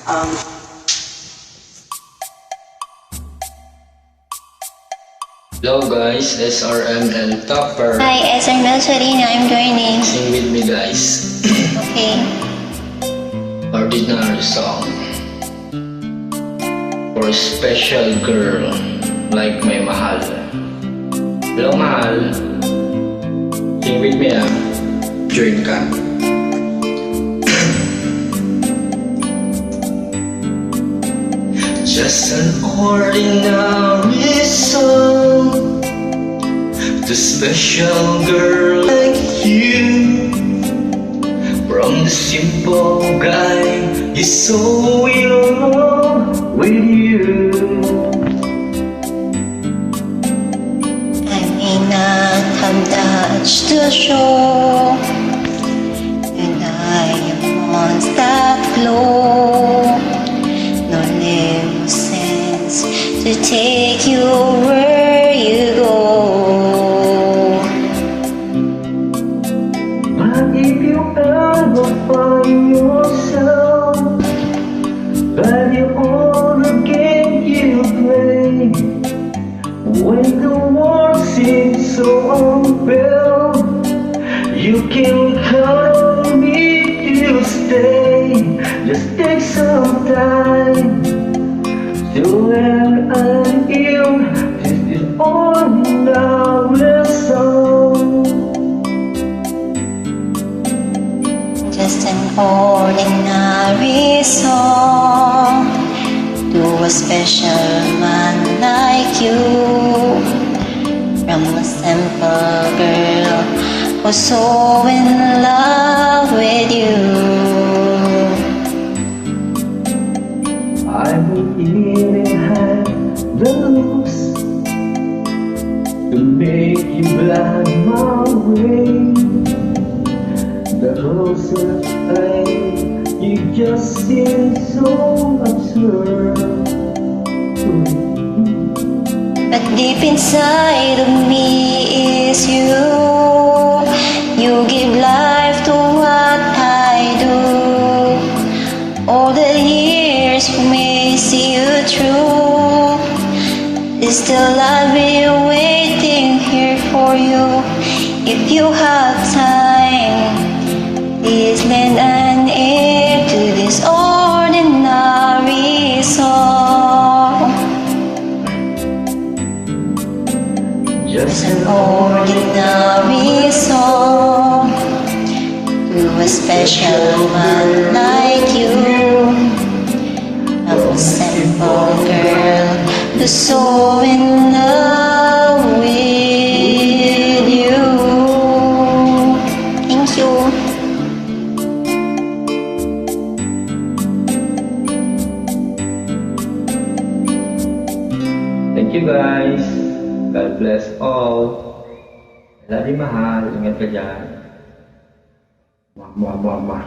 Um, Hello guys, SRML Topper. Hi, SRML Sarina. I'm joining. Sing with me guys. Okay. Ordinary song. For a special girl like my mahal. Hello mahal. Sing with me ah. Join ka. Just an ordinary song to special girl like you. From the simple guy is so in love with you. I may not have much to show, and I am on that glow. No sense to take you where you go. But if you ever find yourself that you own the game you play, when the world seems so unfair, you can count on me to stay. Just take some time to learn and heal this ordinary song. Just an ordinary song to a special man like you. From a simple girl who's so in love with you. I would even have the looks to make you blind my way. The closer I, you just seem so absurd. But deep inside of me is you. You give life to what I do. All the years for me see you through. Still I'll be waiting here for you. If you have time, please lend an ear to this ordinary song. Just An ordinary song to a special man like you. I'm a simple girl who's so in love with you. Thank you. Thank you guys. God bless all. I love you mahal. Ingat ka dyan. Mwah, mwah, mwah, mwah.